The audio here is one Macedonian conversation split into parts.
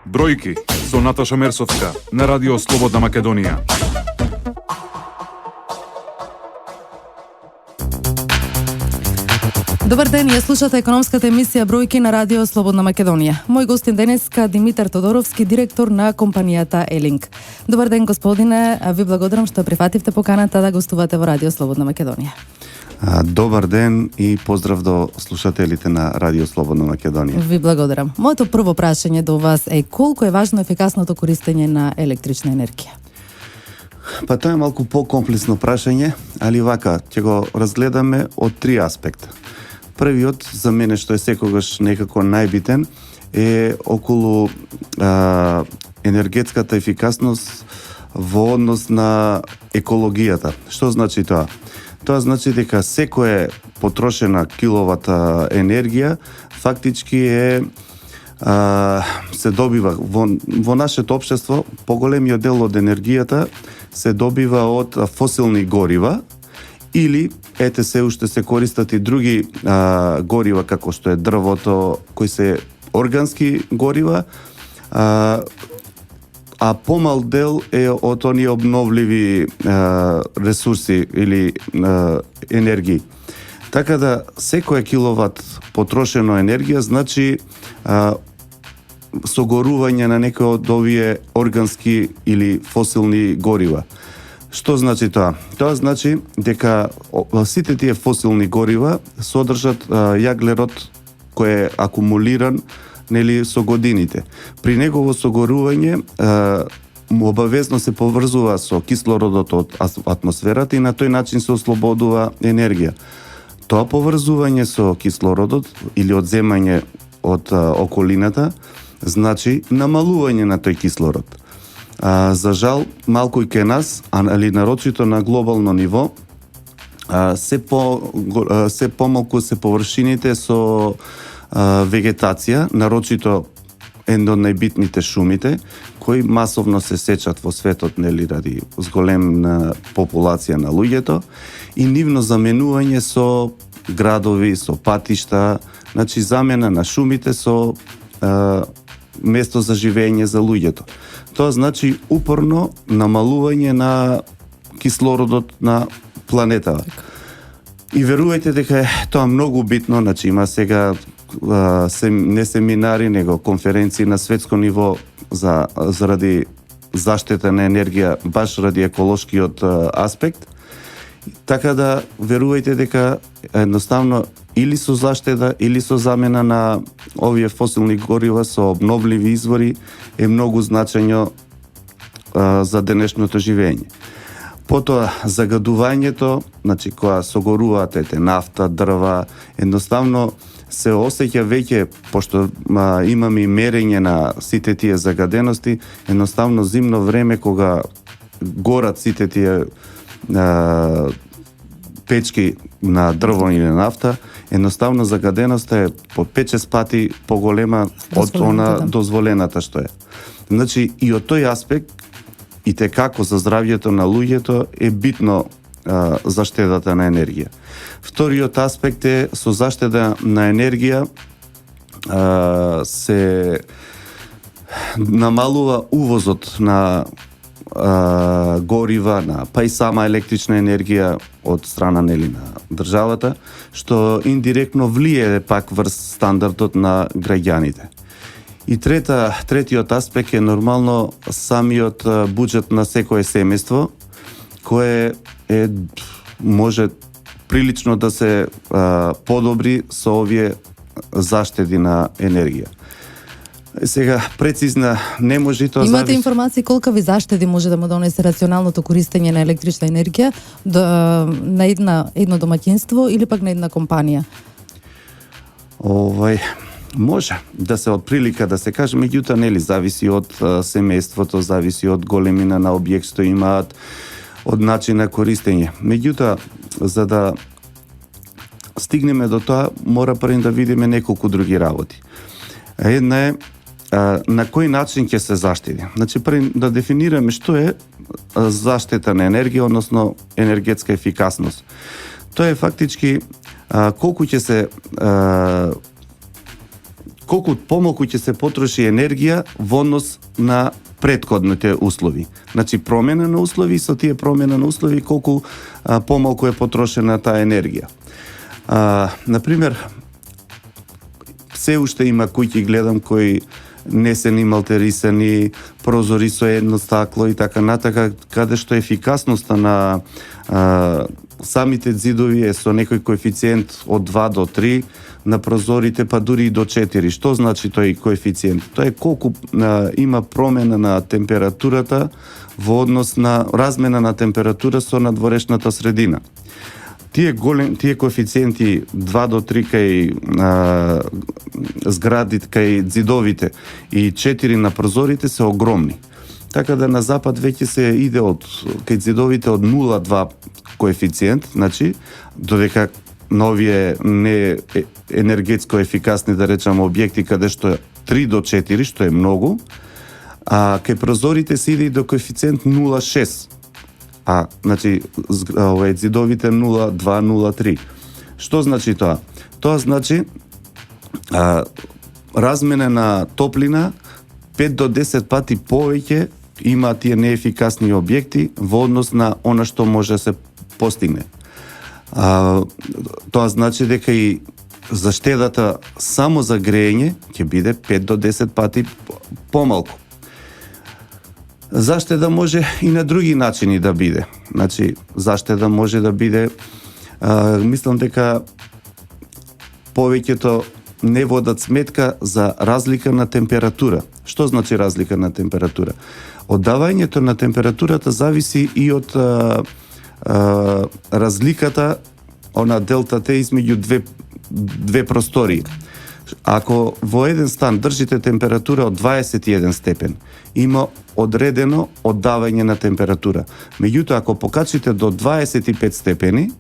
Бројки со Наташа Мерсовска на Радио Слободна Македонија. Добар ден, ја слушате економската емисија Бројки на Радио Слободна Македонија. Мој гостин денеска Димитар Тодоровски, директор на компанијата Елинг. Добар ден, господине, ви благодарам што прифативте поканата да гостувате во Радио Слободна Македонија. Добар ден и поздрав до слушателите на Радио Слободна Македонија. Ви благодарам. Моето прво прашање до вас е колку е важно ефикасното користење на електрична енергија? Па тоа е малку по-комплексно прашање, али вака, ќе го разгледаме од три аспекта. Првиот, за мене што е секогаш некако најбитен, е околу енергетската ефикасност во однос на екологијата. Што значи тоа? Тоа значи дека секоја потрошена киловат енергија фактички се добива во нашето општество. Поголемиот дел од енергијата се добива од фосилни горива или се уште се користат и други горива како што е дрвото, кои се органски горива, а помал дел е од оние обновливи ресурси или енергии. Така да секоја киловат потрошено енергија значи согорување на некој од овие органски или фосилни горива. Што значи тоа? Тоа значи дека сите тие фосилни горива содржат јаглерод кој е акумулиран со годините. При негово согорување обавезно се поврзува со кислородот од атмосферата и на тој начин се ослободува енергија. Тоа поврзување со кислородот или одземање од околината значи намалување на тој кислород. За жал, малку и кај нас, али нарочито на глобално ниво, се помалку се површините со вегетација, нарочито едно од најбитните шумите, кои масовно се сечат во светот, нели, ради зголемна популација на луѓето, и нивно заменување со градови, со патишта, значи замена на шумите со место за живење за луѓето. Тоа значи упорно намалување на кислородот на планетава. И верувајте дека е тоа многу битно, значи има сега не семинари, него конференции на светско ниво заради заштита на енергија, баш ради еколошкиот аспект. Така да верувајте дека едноставно или со заштеда, или со замена на овие фосилни горива со обновливи извори е многу значајно за денешното живење. Потоа, загадувањето, значи кога согоруваат нафта, дрва, едноставно се осеќа веќе, пошто имаме и мерење на сите тие загадености, едноставно зимно време кога горат сите тие печки на дрво или нафта, едноставно загаденоста е по 5-6 пати поголема од она дозволената што е. Значи, и од тој аспект, и текако за здравјето на луѓето е битно заштедата на енергија. Вториот аспект е со заштеда на енергија се намалува увозот на горива, па и сама електрична енергија од страна на државата, што индиректно влие пак врз стандардот на граѓаните. И третиот аспект е нормално самиот буџет на секое семејство, кое може прилично да се подобри со овие заштеди на енергија. Сега, прецизна не може тоа Имате информации колкави заштеди може да му донесе рационалното користење на електрична енергија на едно домаќинство или пак на една компанија? Може да се отприлика да се каже, меѓутоа нели зависи од семејството, зависи од големина на објект што имаат, од начин на користење. Меѓутоа, за да стигнеме до тоа, мора прво да видиме неколку други работи. Една е на кој начин ќе се заштеди. Значи, прво да дефинираме што е заштита на енергија, односно енергетска ефикасност. Тоа е фактички колку ќе се колку помалку ќе се потроши енергија во однос на претходните услови. Значи промена на услови, со тие промена на услови колку помалку е потрошена таа енергија. Например, се уште има куќи гледам кои не се ни малтерисани, прозори со едно стакло и така натака, каде што ефикасноста на самите зидови е со некој коефициент од 2 до 3, на прозорите па дури и до 4. Што значи тој коефициент? Тоа е колку има промена на температурата во однос на размена на температура со надворешната средина. Тие коефициенти 2 до 3 кај згради, кај зидовите и 4 на прозорите се огромни. Така да на запад веќе се иде од кај зидовите од 0,2 коефициент, значи додека новие не енергетско ефикасни, да речеме, објекти каде што е 3 до 4, што е многу, а кај прозорите се иде и до коефициент 0,6. Значи, зидовите 0,2, 0,3. Што значи тоа? Тоа значи размена на топлина 5 до 10 пати повеќе има тие неефикасни објекти во однос на она што може да се постигне. Тоа значи дека и заштедата само за грејење ќе биде 5 до 10 пати помалку. Заштеда може и на други начини да биде. Значи, заштеда може да биде, мислам дека повеќето не водат сметка за разлика на температура. Што значи разлика на температура? Оддавањето на температурата зависи и од разликата, она делтата измеѓу две простории. Ако во еден стан држите температура од 21 степен, има одредено оддавање на температура. Меѓутоа, ако покачите до 25 степени,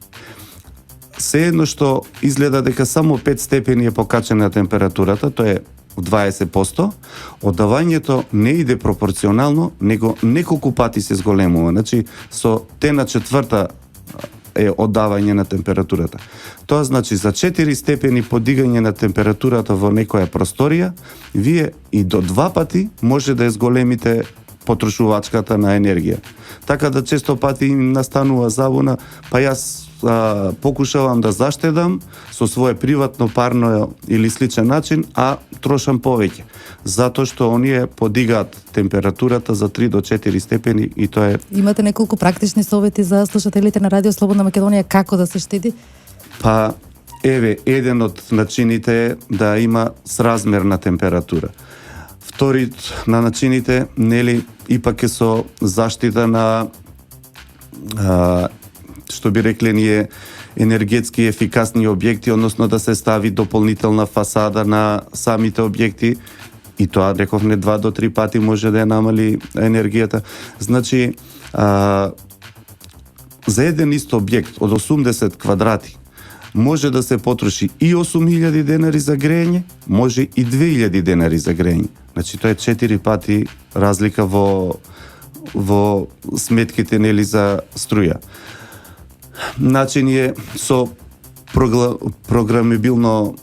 се едно што изгледа дека само 5 степени е покачена температурата, тоа е 20%, оддавањето не иде пропорционално, него неколку пати се зголемува. Значи, со тена четврта е оддавање на температурата. Тоа значи за 4 степени подигање на температурата во некоја просторија, вие и до 2 пати може да зголемите потрошувачката на енергија. Така да често пати им настанува забуна, па јас покушавам да заштедам со свое приватно парно или сличен начин, а трошам повеќе. Затоа што оние подигаат температурата за 3 до 4 степени и тоа е... Имате неколку практични совети за слушателите на Радио Слободна Македонија како да се штеди? Па, еве, еден од начините е да има сразмерна температура. Вториот на начините, нели, ипак е со заштита на што би рекле ние енергетски ефикасни објекти, односно да се стави дополнителна фасада на самите објекти, и тоа рековме 2 до 3 пати може да ја намали енергијата. Значи, за еден ист објект од 80 квадрати може да се потроши и 8.000 денари за грејење, може и 2.000 денари за грејење. Значи, тоа е 4 пати разлика во сметките, нели, за струја. Начин е со програмибилно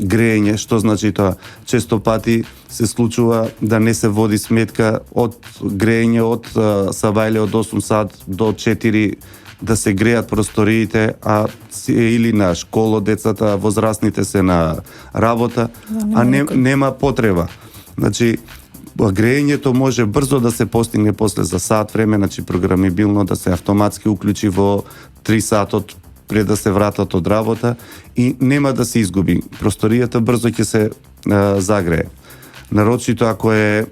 грејење. Што значи тоа? Често пати се случува да не се води сметка од грејење од сабајле од 8 сат до 4 да се греат просториите, а или на школо децата, возрастните се на работа, а нема потреба. Значи, грејењето може брзо да се постигне после за сат време, значи програмибилно да се автоматски уклучи во 3 сатот пред да се вратат од работа и нема да се изгуби. Просторијата брзо ќе се загрее. Нарочито ако е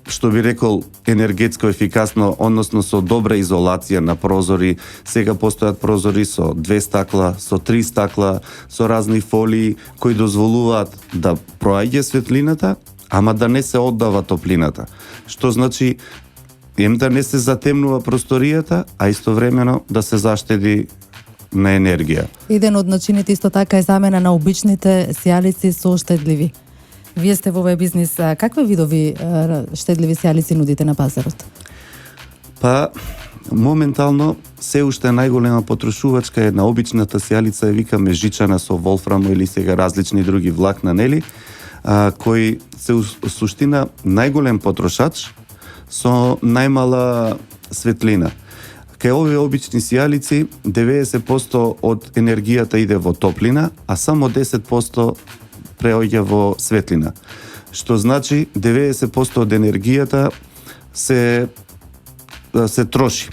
што би рекол енергетско ефикасно, односно со добра изолација на прозори. Сега постојат прозори со 2 стакла, со 3 стакла, со разни фолии кои дозволуваат да проаѓа светлината, ама да не се оддава топлината. Што значи да не се затемнува просторијата, а истовремено да се заштеди на енергија. Еден од начините исто така е замена на обичните сијалици со штедливи. Вие сте во овој бизнис, какви видови штедливи сијалици нудите на пазарот? Па, моментално се уште најголема потрошувачка е на обичната сијалица, викаме жичана со волфрамо или сега различни други влакна, нели, кои се суштина најголем потрошач со најмала светлина. Кај овие обични сијалици 90% од енергијата иде во топлина, а само 10% преоѓа во светлина. Што значи 90% од енергијата се троши.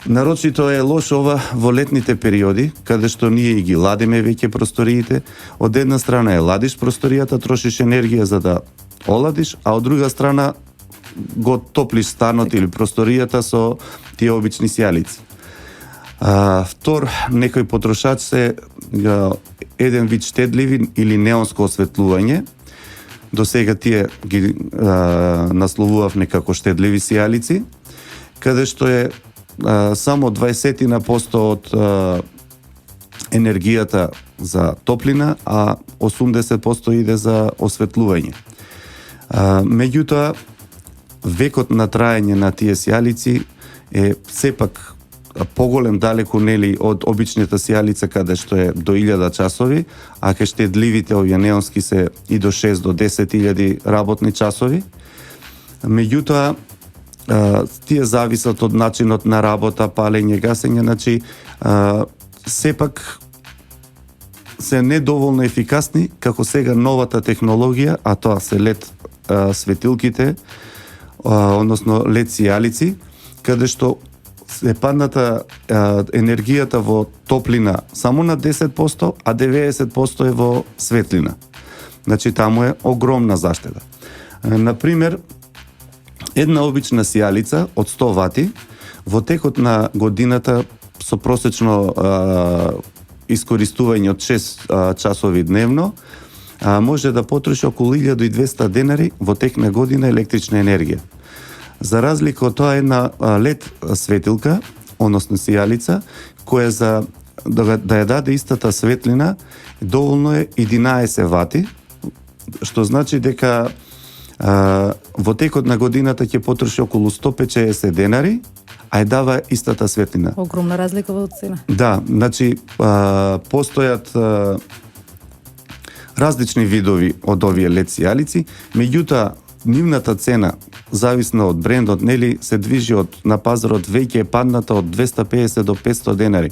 Нарочито е лошо ова во летните периоди, каде што ние и ги ладиме веќе просториите. Од една страна е ладиш просторијата, трошиш енергија за да оладиш, а од друга страна го топлиш станот или просторијата со тие обични сијалици. Втор некој потрошач се еден вид штедливи или неонско осветлување. До сега тие ги насловувавме како штедливи сијалици, каде што е само 20% од енергијата за топлина, а 80% иде за осветлување. Меѓутоа, векот на траење на тие сијалици е сепак поголем далеку, нели, од обичната сијалица каде што е до 1000 часови, а кај штедливите овие неонски се и до 6 до 10.000 работни часови. Меѓутоа, тие зависат од начинот на работа, палење, гасење, значи сепак се недоволно ефикасни како сега новата технологија, а тоа се LED светилките, односно LED сијалици, каде што е падната енергијата во топлина само на 10%, а 90% е во светлина. Значи таму е огромна заштеда. Например, една обична сијалица од 100 вати во текот на годината со просечно искористување од 6 часови дневно може да потроши околу 1200 денари во тек на година електрична енергија. За разлика од тоа, една LED светилка, односно сијалица, која за да ја даде истата светлина, доволно е 11 вати, што значи дека во текот на годината ќе потроши околу 150 денари, а ја дава истата светлина. Огромна разлика во цена. Да, значи постојат различни видови од овие LED сијалици, меѓутоа нивната цена, зависно од брендот, нели, се движи на пазарот веќе е падната од 250 до 500 денари,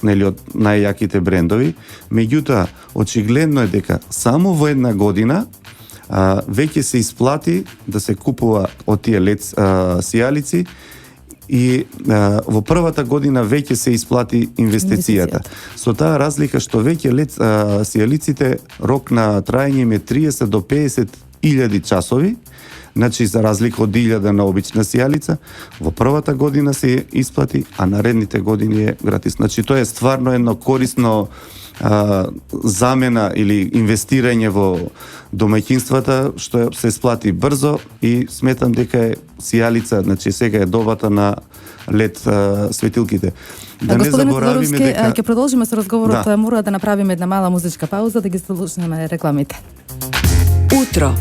нели, од најјаките брендови. Меѓутоа, очигледно е дека само во една година веќе се исплати да се купува од тие LED сијалици и во првата година веќе се исплати инвестицијата. Со таа разлика што веќе LED сијалиците рок на траење им е 30 до 50 илјади часови, значи за разлика од 1000 на обична сијалица, во првата година се исплати, а наредните години е гратис. Значи тоа е стварно едно корисно замена или инвестирање во домаќинствата, што се сплати брзо и сметам дека е сијалица, значи сега е добата на LED светилките. Да не заборавиме дека ќе продолжиме со разговорот, мора да направиме една мала музичка пауза да ги слушнеме рекламите. Утро,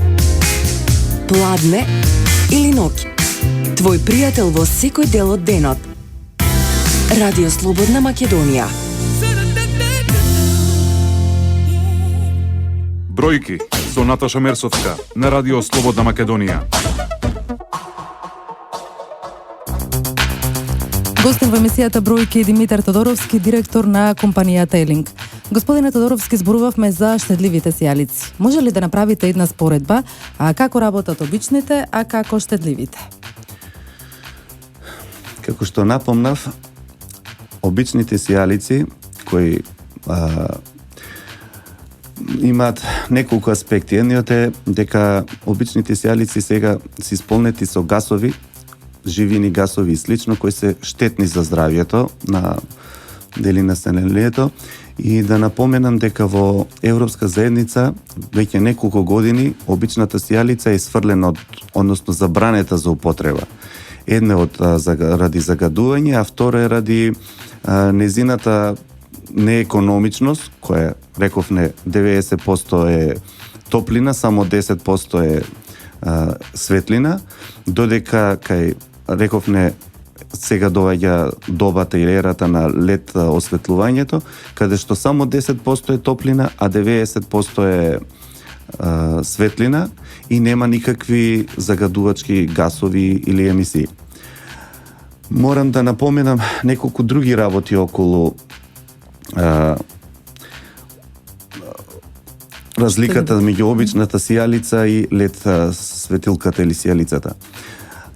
пладне или ноќ, твој пријател во секој дел од денот. Радио Слободна Македонија. Бројки со Наташа Мерсовска на Радио Слободна Македонија. Гостин во емисијата Бројки Димитар Тодоровски, директор на компанијата Елинг. Господине Тодоровски, зборувавме за штедливите сијалици. Може ли да направите една споредба, како работат обичните, а како штедливите? Како што напомнав, обичните сијалици кои имаат неколку аспекти. Едниот е дека обичните сијалици сега се исполнети со гасови, живини гасови и слично, кои се штетни за здравјето на дели населението. И да напоменам дека во Европска заедница веќе неколку години обичната сијалица е сврлена односно забранета за употреба. Една ради загадување, а втора е ради незината неекономичност, која рековне 90% е топлина, само 10% е светлина, додека кај рековне сега доаѓа добата и ерата на лед осветлувањето, каде што само 10% е топлина, а 90% е светлина и нема никакви загадувачки гасови или емисии. Морам да напоменам неколку други работи околу разликата меѓу обичната сијалица и лед светилката или сијалицата.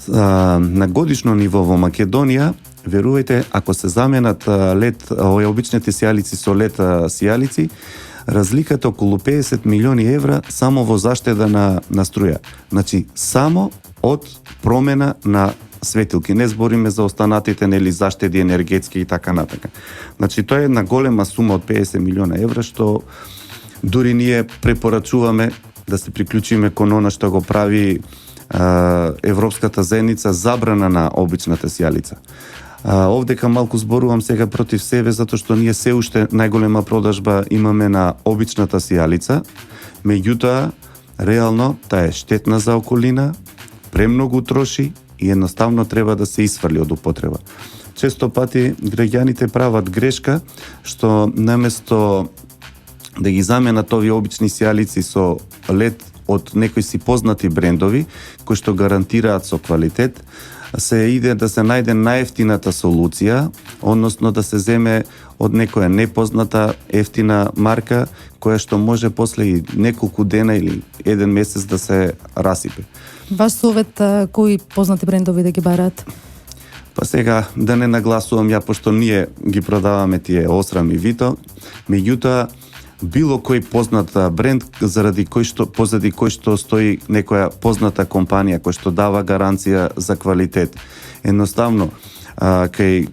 На годишно ниво во Македонија, верувајте, ако се заменат лед, обичните сијалици со лед сијалици, разликата околу 50 милиони евра само во заштеда на струја. Значи, само од промена на светилки. Не збориме за останатите, нели, заштеди енергетски и така натака. Значи, тоа е една голема сума од 50 милиона евра, што дури ние препорачуваме да се приклучиме кон она што го прави Европската заедница, забрана на обичната сијалица. Овдека малку зборувам сега против себе, затоа што ние се уште најголема продажба имаме на обичната сијалица, меѓутоа, реално, таа е штетна за околина, премногу троши и едноставно треба да се исфрли од употреба. Често пати граѓаните прават грешка, што наместо да ги заменат овие обични сијалици со лед од некои си познати брендови, кои што гарантираат со квалитет, се иде да се најде најефтината солуција, односно да се земе од некоја непозната ефтина марка, која што може после и неколку дена или еден месец да се расипе. Ваш совет, кои познати брендови да ги бараат? Па сега, да не нагласувам ја, пошто ние ги продаваме тие Осрам и Вито, меѓутоа, било кој познат бренд позади кој што стои некоја позната компанија која што дава гаранција за квалитет. Едноставно, кај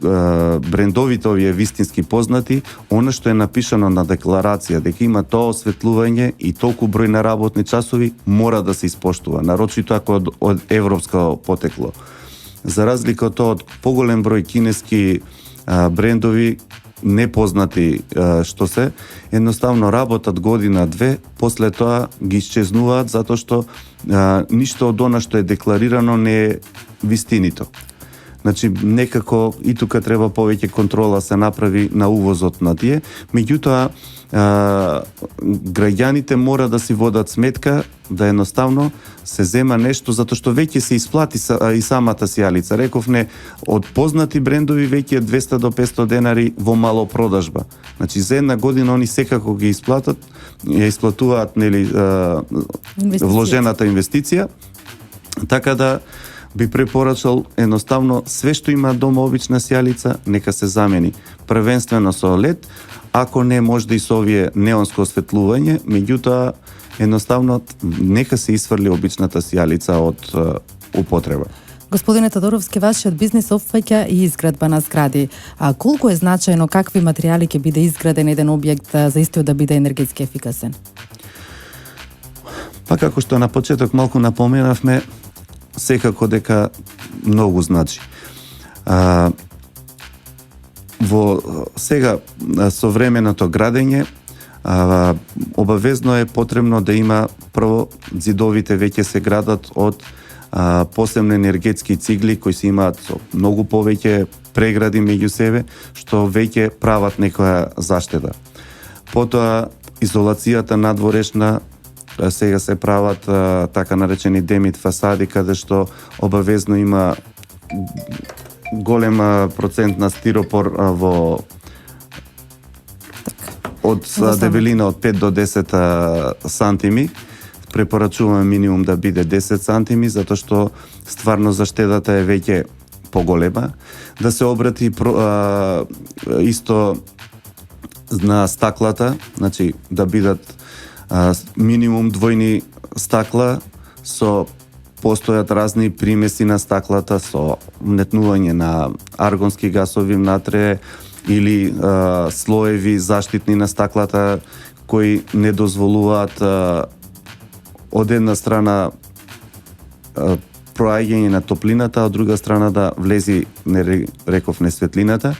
брендовите овие вистински познати, она што е напишано на декларација дека има тоа осветлување и толку број на работни часови мора да се испоштува, нарочито ако од европско потекло. За разлика од тоа, од поголем број кинески брендови непознати што се, едноставно работат година-две, после тоа ги исчезнуваат затоа што ништо од она што е декларирано не е вистинито. Значи, некако и тука треба повеќе контрола се направи на увозот на тие, меѓутоа граѓаните мора да си водат сметка да едноставно се зема нешто затоа што веќе се исплати и самата сијалица. Рековне, од познати брендови веќе 200 до 500 денари во мало продажба. Значи, за една година они секако ги ја исплатуваат, нели, вложената инвестиција, така да би препорачал едноставно све што има дома обична сијалица, нека се замени. Првенствено со лед, ако не може да и со овие неонско осветлување, меѓутоа едноставно нека се исфрли обичната сијалица од употреба. Господине Тодоровски, вашиот бизнис опфаќа и изградба на згради. А колку е значајно какви материјали ќе биде изграден еден објект за истиот да биде енергетски ефикасен? Па како што на почеток малку напоменавме, секако дека многу значи. Во сега современото градење обавезно е потребно да има прво ѕидовите веќе се градат од посебни енергетски цигли кои се имаат со многу повеќе прегради меѓу себе, што веќе прават некоја заштеда. Потоа изолацијата надворешна, сега се прават така наречени демит фасади, каде што обавезно има голем процент на стиропор од дебелина од 5 до 10 сантими. Препорачуваме минимум да биде 10 сантими, затоа што стварно заштедата е веќе поголема. Да се обрати исто на стаклата, значи да бидат минимум двојни стакла, со постојат разни примеси на стаклата со внетнување на аргонски гасови внатре или слоеви заштитни на стаклата кои не дозволуваат од една страна проаѓање на топлината, а од друга страна да влези, не рековме, светлината.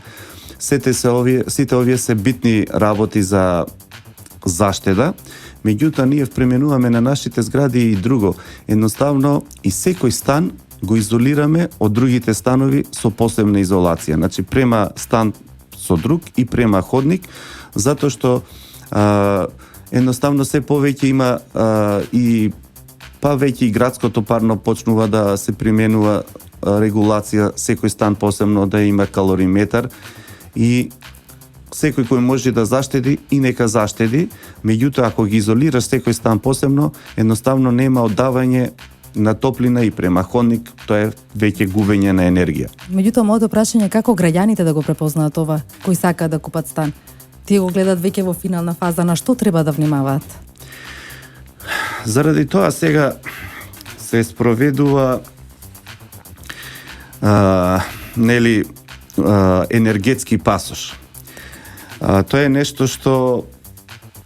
Сите овие се битни работи за заштеда. Меѓутоа, ние пременуваме на нашите згради и друго. Едноставно, и секој стан го изолираме од другите станови со посебна изолација. Значи према стан со друг и према ходник, затоа што едноставно се повеќе има и па веќе и градското парно почнува да се применува регулација, секој стан посебно да има калориметар и секој кој може да заштеди и нека заштеди, меѓутоа ако ги изолираш секој стан посебно, едноставно нема оддавање на топлина и према ходник, тоа е веќе губење на енергија. Меѓутоа, моето прашање е како граѓаните да го препознаат ова, кои сакаат да купат стан? Тие го гледат веќе во финална фаза, на што треба да внимаваат? Заради тоа сега се спроведува енергетски пасош. Тоа е нешто што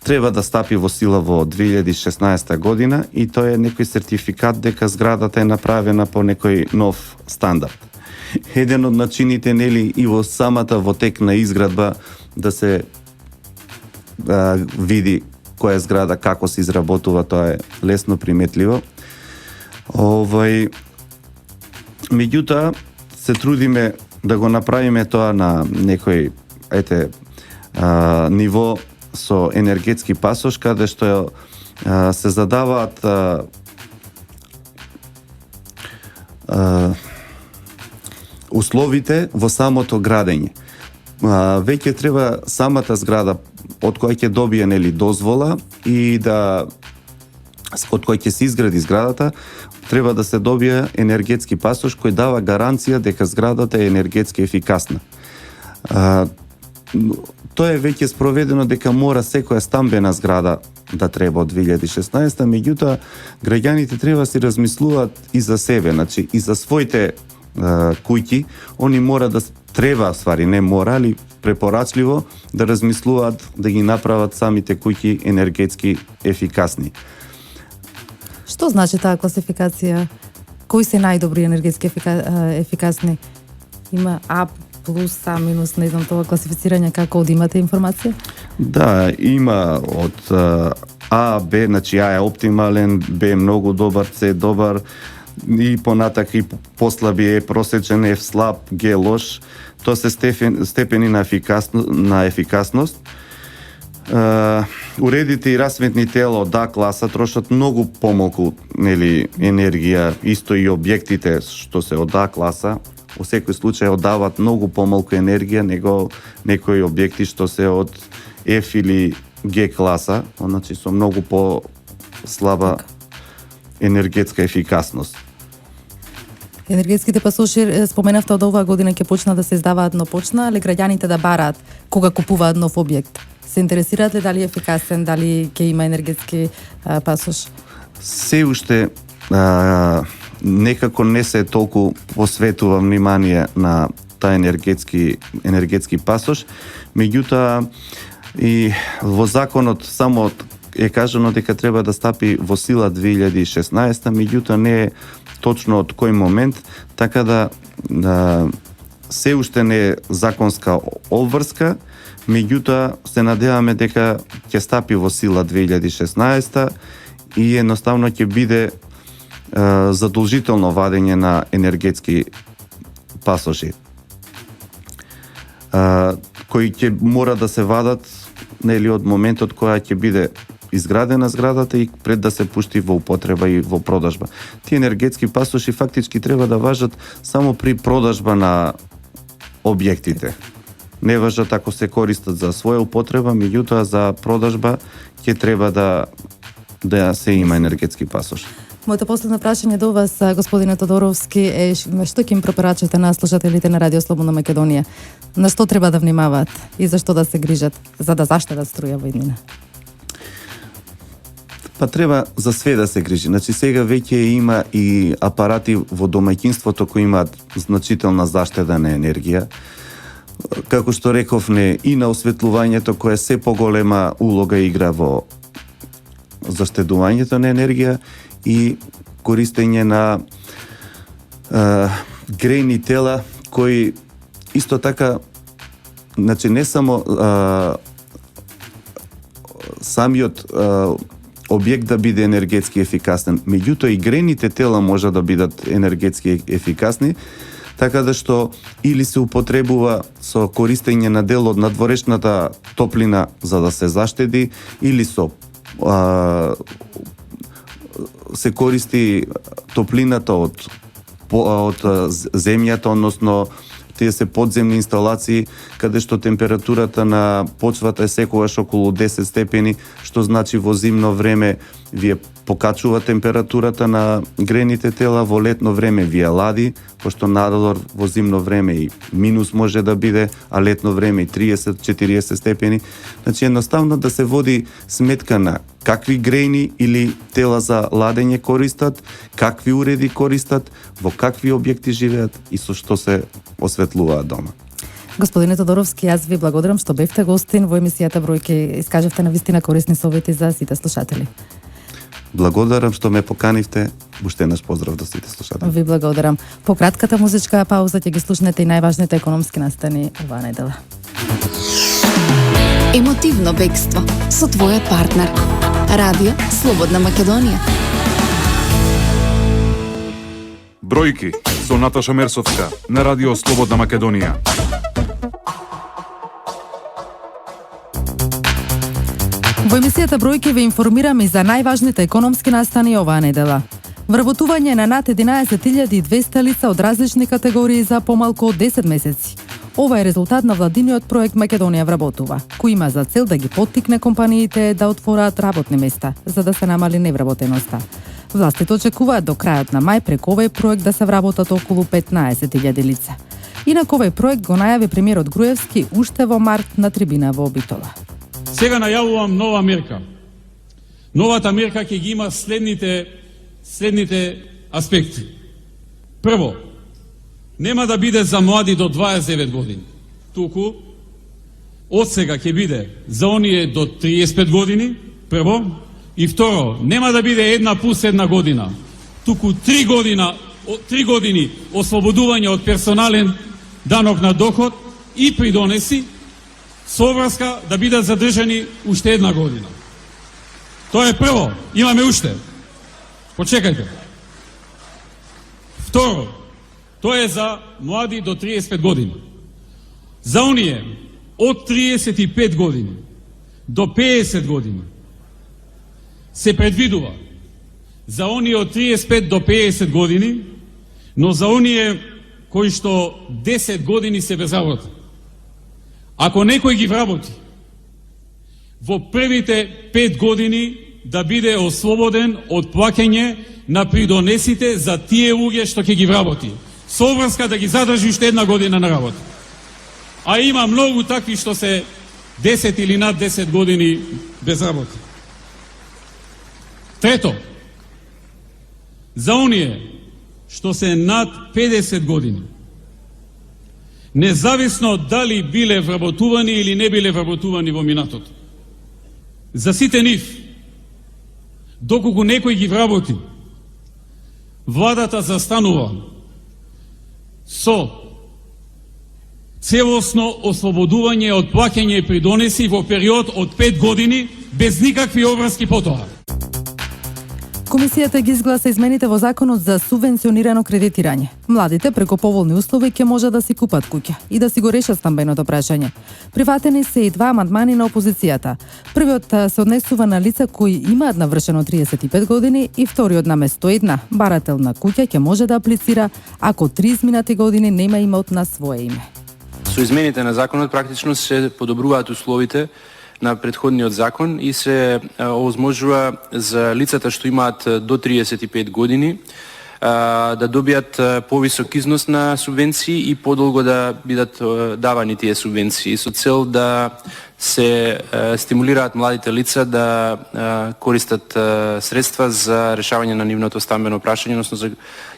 треба да стапи во сила во 2016 година и тоа е некој сертификат дека зградата е направена по некој нов стандард. Еден од начините и во самата во тек на изградба да се види која зграда како се изработува, тоа е лесно приметливо. Меѓутоа се трудиме да го направиме тоа на некој ниво со енергетски пасош, каде што се задаваат условите во самото градење. Веќе треба самата зграда од која ќе добие дозвола и од која ќе се изгради зградата, треба да се добие енергетски пасош кој дава гаранција дека зградата е енергетски ефикасна. Тоа е веќе спроведено дека мора секоја стамбена зграда да треба од 2016, меѓутоа граѓаните треба си размислуваат и за себе, значи и за своите куќи, они мора да треба, ствари не мора, али препорачливо да размислуваат да ги направат самите куќи енергетски ефикасни. Што значи таа класификација? Кои се најдобри енергетски ефикасни? Има А плюс, А минус, не знам тоа класифицирање, како имате информација? Да, има од А, Б, значи А е оптимален, Б е многу добар, С е добар, и понатак и послаби е просечен, F слаб, Г лош. Тоа се степени на ефикасност. Уредите и расветни тела од А класа трошат многу помалку енергија, исто и објектите што се од А класа, во секој случај оддаваат многу помалку енергија него некои објекти што се од F или Г класа, значи со многу по-слаба енергетска ефикасност. Енергетските пасоши, споменавте од оваа година ќе почна да се издаваат, но почна ли граѓаните да бараат кога купуваат нов објект? Се интересираат ли дали е ефикасен, дали ќе има енергетски пасош? Се уште некако не се толку посветува внимание на таа енергетски пасош, меѓутоа и во законот само е кажано дека треба да стапи во сила 2016, меѓутоа не е точно од кој момент, така да се уште не е законска обврска, меѓутоа се надеваме дека ќе стапи во сила 2016 и едноставно ќе биде задолжително вадење на енергетски пасоши, кои ќе мора да се вадат од моментот која ќе биде изградена зградата и пред да се пушти во употреба и во продажба. Тие енергетски пасоши фактички треба да важат само при продажба на објектите. Не важат ако се користат за своја употреба, меѓутоа за продажба ќе треба да се има енергетски пасош. Моето последно прашање до вас, господине Тодоровски, е што ќе им препорачате на слушателите на Радио Слободна Македонија? На што треба да внимаваат и за што да се грижат, за да заштедат струја во иднина? Па треба за све да се грижи. Значи сега веќе има и апарати во домаќинството кои имаат значителна заштеда на енергија. Како што рековме, и на осветлувањето кое се поголема улога игра во заштедувањето на енергија и користење на грејни тела кои исто така, значи не само самиот објект да биде енергетски ефикасен. Меѓутоа и грејните тела може да бидат енергетски ефикасни, така да што или се употребува со користење на дел од надворешната топлина за да се заштеди, или се користи топлината од земјата, односно тие се подземни инсталации каде што температурата на почвата е секогаш околу 10 степени, што значи во зимно време вие покачува температурата на грејните тела, во летно време вие лади, пошто надолор во зимно време и минус може да биде, а летно време и 30-40 степени. Значи едноставно да се води сметка на какви грејни или тела за ладење користат, какви уреди користат, во какви објекти живеат и со што се осветлуваат дома. Господине Тодоровски, јас ви благодарам што бевте гостин во емисијата Бројки, искажавте навистина корисни совети за сите слушатели. Благодарам што ме поканивте. Уште еднаш поздрав до сите слушатели. Ви благодарам. По кратката музичка пауза ќе ги слушнете и најважните економски настани оваа недела. Емотивно бегство со твојот партнер. Радио Слободна Македонија. Бројки со Наташа Мерсовска на Радио Слободна Македонија. Во емисијата Бројки ви информираме и за најважните економски настани оваа недела. Вработување на над 11.200 лица од различни категории за помалку од 10 месеци. Ова е резултат на владиниот проект Македонија вработува, кој има за цел да ги поттикне компаниите да отвораат работни места, за да се намали невработеноста. Властите очекуваат до крајот на мај преку овој проект да се вработат околу 15.000 лица. Инаку овој проект го најави премиерот Груевски уште во март на трибина во Битола. Сега најавувам нова мерка. Новата мерка ќе ги има следните аспекти. Прво, нема да биде за млади до 29 години. Туку, од сега ќе биде за оние до 35 години, прво. И второ, нема да биде 1 плюс 1 година. Туку 3 години ослободување од персонален данок на доход и придонеси, со врска да бидат задржани уште 1 година. Тоа е прво. Имаме уште. Почекајте. Второ, тоа е за млади до 35 години. За оние од 35 години до 50 години се предвидува за оние од 35 до 50 години, но за оние кои што 10 години се без работа. Ако некој ги вработи во првите 5 години да биде ослободен од плаќање на придонесите за тие луѓе што ќе ги вработи, со врска да ги задржи уште 1 година на работа. А има многу такви што се 10 или над 10 години без работа. Трето, за оние што се над 50 години, независно дали биле вработувани или не биле вработувани во минатото, за сите нив, доколку некој ги вработи, владата застанува со целосно ослободување од плаќање и придонеси во период од 5 години без никакви обврски потоа. Комисијата ги изгласа измените во законот за субвенционирано кредитирање. Младите преку поволни услови ќе може да си купат куќа и да си го решат стамбеното прашање. Приватени се и 2 амандмани на опозицијата. Првиот се однесува на лица кои имаат навршено 35 години и вториот на место 1. Барател на куќа ќе може да аплицира ако 3 изминати години нема имот на свое име. Со измените на законот практично се подобруваат условите на предходниот закон и се овозможува за лицата што имаат до 35 години да добијат повисок износ на субвенции и подолго да бидат давани тие субвенции со цел да се стимулираат младите лица да користат средства за решавање на нивното стамбено прашање, односно за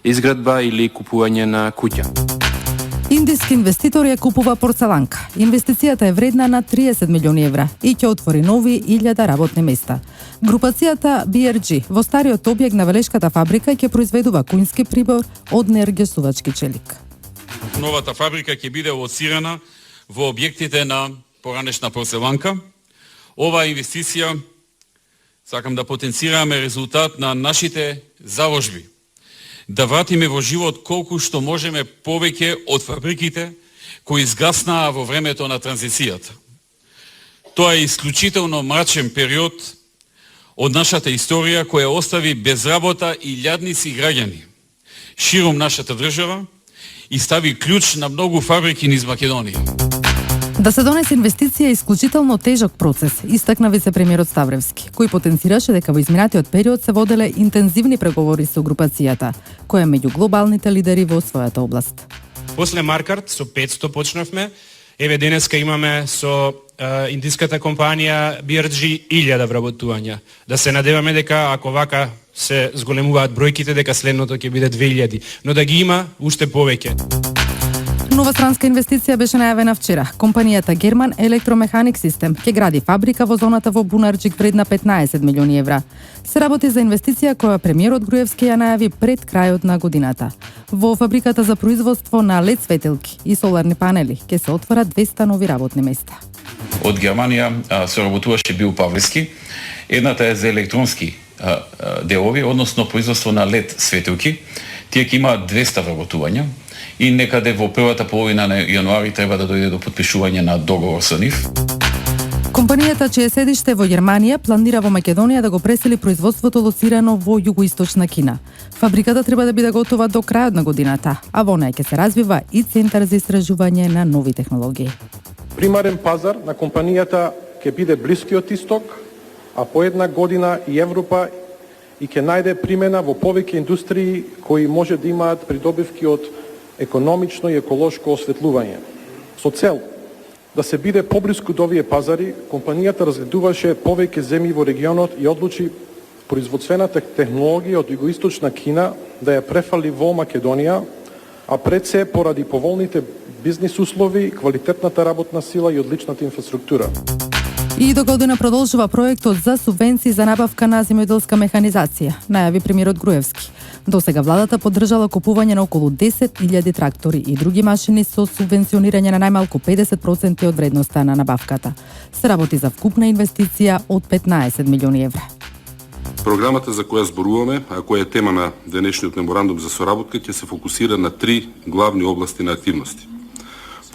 изградба или купување на куќа. Индиски инвеститор ја купува порцеланка. Инвестицијата е вредна на 30 милиони евра и ќе отвори нови 1000 работни места. Групацијата BRG во стариот објект на Велешката фабрика ќе произведува кујнски прибор од неергесувачки челик. Новата фабрика ќе биде лоцирана во објектите на поранешна порцеланка. Оваа инвестиција Сакам да потенцираме резултат на нашите заложби. Да вратиме во живот колку што можеме повеќе од фабриките кои изгаснаа во времето на транзицијата. Тоа е исклучително мрачен период од нашата историја која остави без работа и илјадници граѓани широм нашата држава и стави клjuč на многу фабрики низ Македонија. Да се донесе инвестиција е исклучително тежок процес, истакна вице-премиерот Ставревски, кој потенцираше дека во изминатиот период се воделе интензивни преговори со групацијата, која е меѓу глобалните лидери во својата област. После Маркарт со 500 почнавме, еве денеска имаме со индиската компанија BRG 1000 вработувања. Да се надеваме дека ако вака се зголемуваат бројките, дека следното ќе биде 2000, но да ги има уште повеќе. Нова странска инвестиција беше најавена вчера. Компанијата Герман Електромеханик Систем ќе гради фабрика во зоната во Бунарчик вредна 15 милиони евра. Се работи за инвестиција која премиерот Груевски ја најави пред крајот на годината. Во фабриката за производство на LED светилки и соларни панели ќе се отворат 200 нови работни места. Од Германија се работуваше Био Павлевски. Едната е за електронски делови, односно производство на LED светилки. Тие ќе имаат 200 вработувања и некаде во првата половина на јануари треба да дојде до потпишување на договор со нив. Компанијата, чие седиште во Германија, планира во Македонија да го пресели производството лоцирано во југоисточна Кина. Фабриката треба да биде готова до крајот на годината, а во неја ќе се развива и центар за истражување на нови технологии. Примарен пазар на компанијата ќе биде Блискиот исток, а по една година и Европа и ќе најде примена во повеќе индустрии кои може да имаат придобивки од економично и еколошко осветлување. Со цел да се биде поблиску до овие пазари, компанијата разгледуваше повеќе земји во регионот и одлучи производствената технологија од југоисточна Кина да ја префали во Македонија, а пред се поради поволните бизнис услови, квалитетната работна сила и одличната инфраструктура. И до година продолжува проектот за субвенции за набавка на земјоделска механизација, најави премиерот Груевски. Досега владата поддржала купување на околу 10.000 трактори и други машини со субвенционирање на најмалку 50% од вредноста на набавката. Се работи за вкупна инвестиција од 15 милиони евра. Програмата за која зборуваме, а која е тема на денешниот меморандум за соработка, ќе се фокусира на 3 главни области на активности.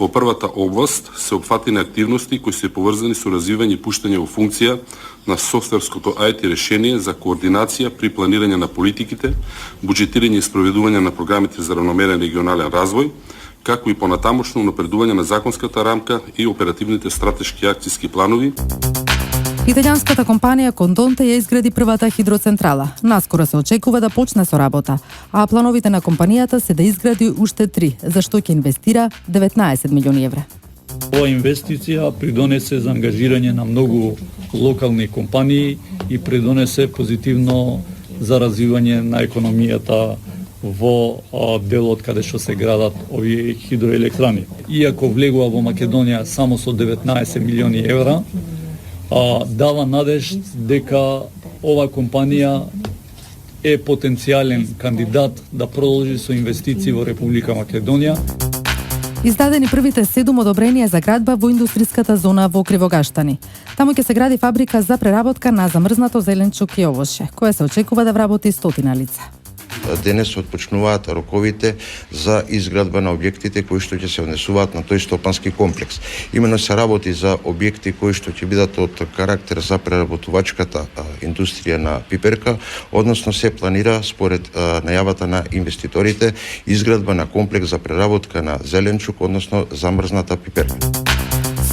Во првата област се опфатени активности кои се поврзани со развивање и пуштање во функција на софтверското IT решение за координација при планирање на политиките, буџетирање и спроведување на програмите за равномерен регионален развој, како и понатамошно унапредување на законската рамка и оперативните стратешки акцијски планови. Италијанската компанија Кондонте ја изгради првата хидроцентрала. Наскоро се очекува да почне со работа, а плановите на компанијата се да изгради уште 3, за што ќе инвестира 19 милиони евра. Ова инвестиција придонесе за ангажирање на многу локални компании и придонесе позитивно за развивање на економијата во делот каде што се градат овие хидроелектрани. Иако влегува во Македонија само со 19 милиони евра, дава надеж дека ова компанија е потенцијален кандидат да продолжи со инвестиции во Република Македонија. Издадени првите 7 одобренија за градба во индустриската зона во Кривогаштани. Таму ќе се гради фабрика за преработка на замрзнато зеленчук и овоше, која се очекува да вработи 100 лица. Денес отпочнуваат роковите за изградба на објектите кои што ќе се внесуваат на тој стопански комплекс. Имено се работи за објекти кои што ќе бидат од карактер за преработувачката индустрија на пиперка, односно се планира според најавата на инвеститорите изградба на комплекс за преработка на зеленчук, односно замрзната пиперка.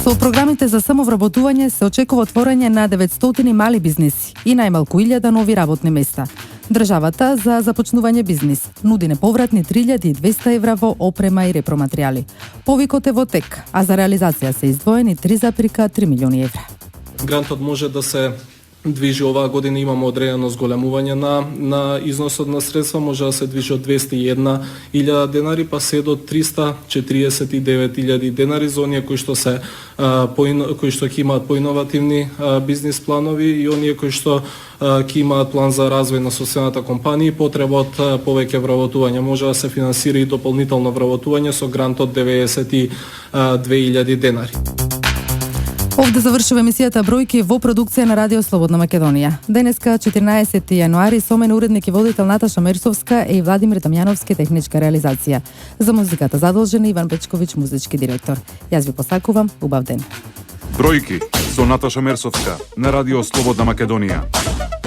Со програмите за самовработување се очекува отворање на 900 мали бизниси и најмалку 1000 нови работни места. Државата за започнување бизнис нуди неповратни 3200 евра во опрема и repроматеријали. Повикот е во тек, а за реализација се издвоени 3,3 милиони евра. Грантот може да се движи оваа година, имаме одредено зголемување на износот на средства, може да се движи од 201.000 денари па се до 349.000 денари за оние кои што се кои што ќе имаат поиновативни бизнис планови и оние кои што ќе имаат план за развој на собствената компанија и потреба од повеќе вработување. Може да се финансира и дополнително вработување со грант од 92.000 денари. Овде завршува емисијата Бројки во продукција на Радио Слободна Македонија. Денеска, 14 јануари, со мен уредник и водител Наташа Мерсовска и Владимир Дамјановски техничка реализација. За музиката задолжен Иван Бечковиќ, музички директор. Јас ви посакувам убав ден. Бројки со Наташа Мерсовска на Радио Слободна Македонија.